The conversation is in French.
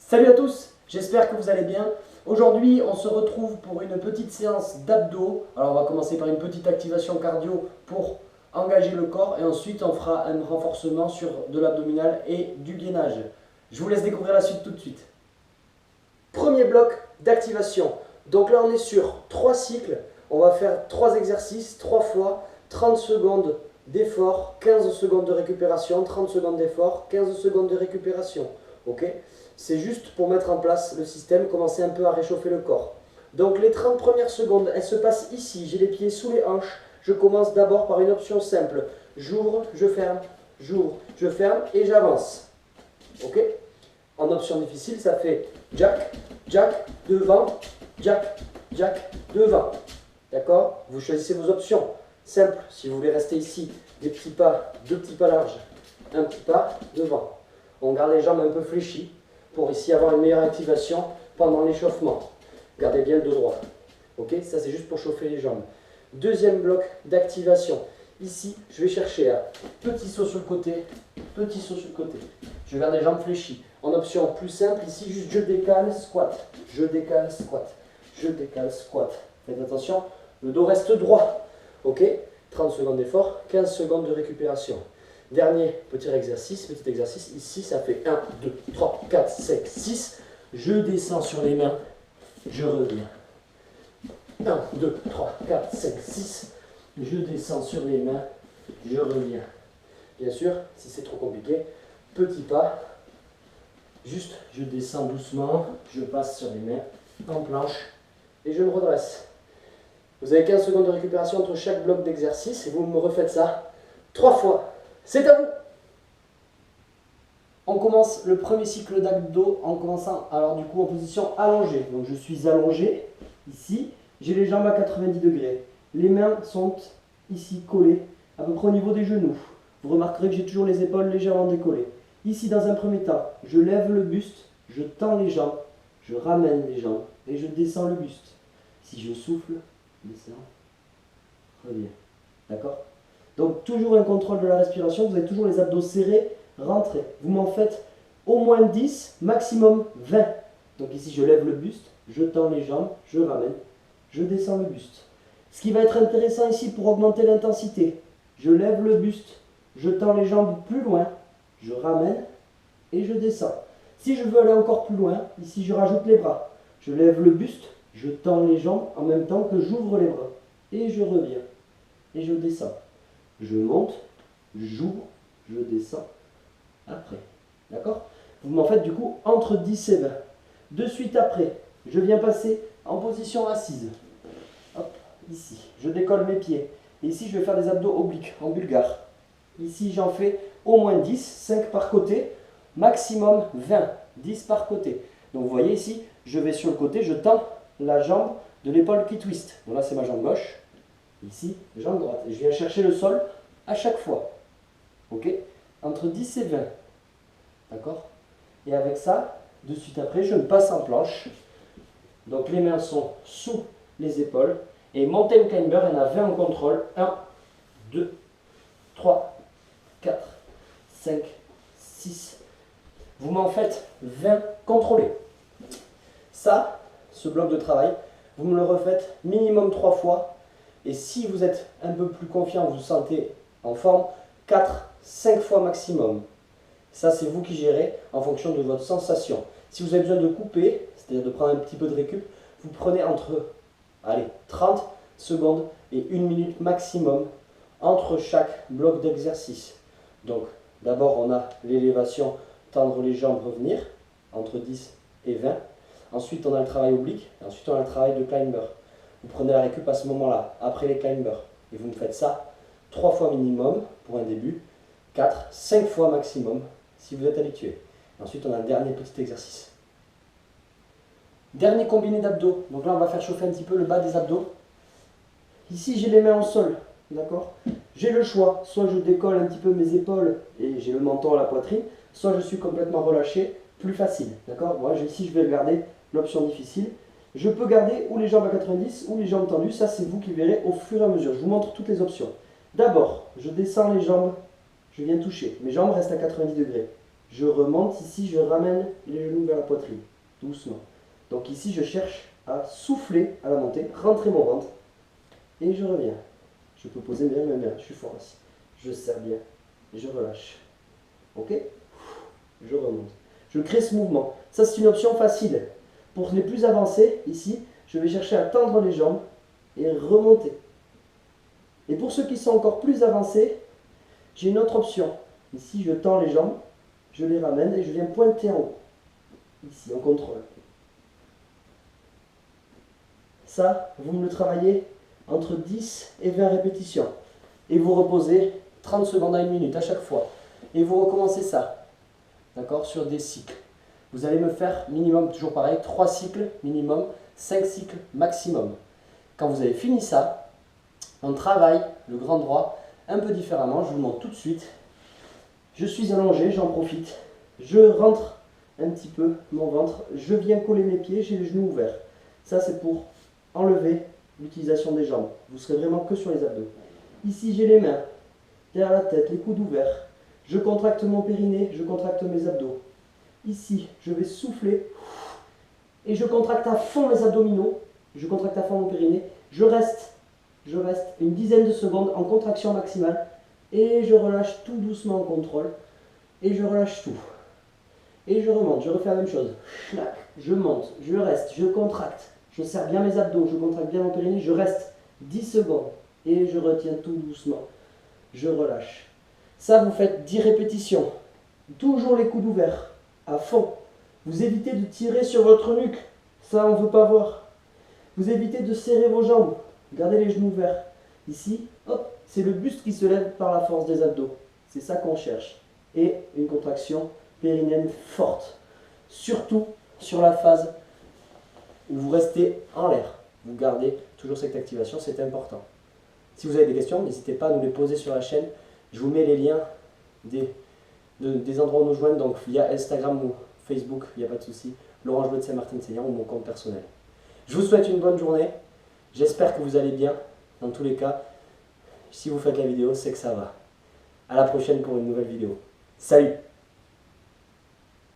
Salut à tous, j'espère que vous allez bien. Aujourd'hui, on se retrouve pour une petite séance d'abdos. Alors, on va commencer par une petite activation cardio pour engager le corps et ensuite on fera un renforcement sur de l'abdominal et du gainage. Je vous laisse découvrir la suite tout de suite. Premier bloc d'activation. Donc là, on est sur 3 cycles. On va faire 3 exercices, 3 fois 30 secondes d'effort, 15 secondes de récupération, 30 secondes d'effort, 15 secondes de récupération. Ok ? C'est juste pour mettre en place le système, commencer un peu à réchauffer le corps. Donc les 30 premières secondes, elles se passent ici. J'ai les pieds sous les hanches. Je commence d'abord par une option simple. J'ouvre, je ferme et j'avance. Ok ? En option difficile, ça fait jack, jack, devant, jack, jack, devant. D'accord ? Vous choisissez vos options. Simple, si vous voulez rester ici, des petits pas, 2 petits pas larges, un petit pas devant. On garde les jambes un peu fléchies pour ici avoir une meilleure activation pendant l'échauffement. Gardez bien le dos droit. Ok ? Ça, c'est juste pour chauffer les jambes. Deuxième bloc d'activation. Ici, je vais chercher un petit saut sur le côté, petit saut sur le côté. Je garde les jambes fléchies. En option plus simple, ici, juste je décale, squat. Je décale, squat. Je décale, squat. Faites attention, le dos reste droit. Ok ? 30 secondes d'effort, 15 secondes de récupération. Dernier petit exercice, ici ça fait 1, 2, 3, 4, 5, 6. Je descends sur les mains, je reviens. 1, 2, 3, 4, 5, 6. Je descends sur les mains, je reviens. Bien sûr, si c'est trop compliqué, petit pas. Juste, je descends doucement, je passe sur les mains en planche et je me redresse. Vous avez 15 secondes de récupération entre chaque bloc d'exercice et vous me refaites ça 3 fois. C'est à vous. On commence le premier cycle d'abdos en commençant alors du coup en position allongée. Donc je suis allongé ici, j'ai les jambes à 90 degrés. Les mains sont ici collées à peu près au niveau des genoux. Vous remarquerez que j'ai toujours les épaules légèrement décollées. Ici dans un premier temps, je lève le buste, je tends les jambes, je ramène les jambes et je descends le buste. Si je souffle, descends, reviens. D'accord ? Donc toujours un contrôle de la respiration, vous avez toujours les abdos serrés, rentrez. Vous m'en faites au moins 10, maximum 20. Donc ici je lève le buste, je tends les jambes, je ramène, je descends le buste. Ce qui va être intéressant ici pour augmenter l'intensité, je lève le buste, je tends les jambes plus loin, je ramène et je descends. Si je veux aller encore plus loin, ici je rajoute les bras. Je lève le buste, je tends les jambes en même temps que j'ouvre les bras. Et je reviens. Et je descends. Je monte, j'ouvre, je descends, après. D'accord ? Vous m'en faites du coup entre 10 et 20. De suite après, je viens passer en position assise. Hop, ici. Je décolle mes pieds. Et ici, je vais faire des abdos obliques, en bulgare. Ici, j'en fais au moins 10, 5 par côté, maximum 20, 10 par côté. Donc vous voyez ici, je vais sur le côté, je tends la jambe de l'épaule qui twist. Donc là, c'est ma jambe gauche. Ici, jambe droite. Et je viens chercher le sol à chaque fois. Ok ? Entre 10 et 20. D'accord ? Et avec ça, de suite après, je me passe en planche. Donc les mains sont sous les épaules. Et mountain climber, il y en a 20 en contrôle. 1, 2, 3, 4, 5, 6. Vous m'en faites 20 contrôlés. Ça, ce bloc de travail, vous me le refaites minimum 3 fois. Et si vous êtes un peu plus confiant, vous vous sentez en forme, 4, 5 fois maximum. Ça, c'est vous qui gérez en fonction de votre sensation. Si vous avez besoin de couper, c'est-à-dire de prendre un petit peu de récup, vous prenez entre 30 secondes et 1 minute maximum entre chaque bloc d'exercice. Donc, d'abord, on a l'élévation, tendre les jambes, revenir, entre 10 et 20. Ensuite, on a le travail oblique, et ensuite, on a le travail de climber. Vous prenez la récup à ce moment-là, après les climbers. Et vous me faites ça 3 fois minimum pour un début, 4, 5 fois maximum si vous êtes habitué. Ensuite, on a un dernier petit exercice. Dernier combiné d'abdos. Donc là, on va faire chauffer un petit peu le bas des abdos. Ici, j'ai les mains au sol. D'accord ? J'ai le choix. Soit je décolle un petit peu mes épaules et j'ai le menton à la poitrine, soit je suis complètement relâché, plus facile. D'accord ? Moi, ici, je vais garder l'option difficile. Je peux garder ou les jambes à 90 ou les jambes tendues, ça c'est vous qui verrez au fur et à mesure. Je vous montre toutes les options. D'abord, je descends les jambes, je viens toucher. Mes jambes restent à 90 degrés. Je remonte ici, je ramène les genoux vers la poitrine, doucement. Donc ici, je cherche à souffler à la montée, rentrer mon ventre, et je reviens. Je peux poser bien, bien, bien, je suis fort ici. Je serre bien, et je relâche. Ok? Je remonte. Je crée ce mouvement. Ça, c'est une option facile. Pour les plus avancés, ici, je vais chercher à tendre les jambes et remonter. Et pour ceux qui sont encore plus avancés, j'ai une autre option. Ici, je tends les jambes, je les ramène et je viens pointer en haut. Ici, on contrôle. Ça, vous me le travaillez entre 10 et 20 répétitions. Et vous reposez 30 secondes à 1 minute à chaque fois. Et vous recommencez ça. D'accord? Sur des cycles. Vous allez me faire minimum, toujours pareil, 3 cycles minimum, 5 cycles maximum. Quand vous avez fini ça, on travaille le grand droit un peu différemment. Je vous le montre tout de suite. Je suis allongé, j'en profite. Je rentre un petit peu mon ventre. Je viens coller mes pieds, j'ai les genoux ouverts. Ça, c'est pour enlever l'utilisation des jambes. Vous serez vraiment que sur les abdos. Ici, j'ai les mains derrière la tête, les coudes ouverts. Je contracte mon périnée, je contracte mes abdos. Ici, je vais souffler et je contracte à fond mes abdominaux. Je contracte à fond mon périnée. Je reste une dizaine de secondes en contraction maximale et je relâche tout doucement en contrôle et je relâche tout. Et je remonte, je refais la même chose. Je monte, je reste, je contracte. Je serre bien mes abdos, je contracte bien mon périnée, je reste 10 secondes et je retiens tout doucement. Je relâche. Ça, vous faites 10 répétitions. Toujours les coudes ouverts, à fond. Vous évitez de tirer sur votre nuque. Ça, on ne veut pas voir. Vous évitez de serrer vos jambes. Gardez les genoux ouverts. Ici, hop, c'est le buste qui se lève par la force des abdos. C'est ça qu'on cherche. Et une contraction périnéenne forte. Surtout sur la phase où vous restez en l'air. Vous gardez toujours cette activation, c'est important. Si vous avez des questions, n'hésitez pas à nous les poser sur la chaîne. Je vous mets les liens des endroits où nous joindre, donc via Instagram ou Facebook, il n'y a pas de souci. Laurent Jouet de Saint-Martin-de-Seigneur ou mon compte personnel. Je vous souhaite une bonne journée. J'espère que vous allez bien. Dans tous les cas, si vous faites la vidéo, c'est que ça va. À la prochaine pour une nouvelle vidéo. Salut!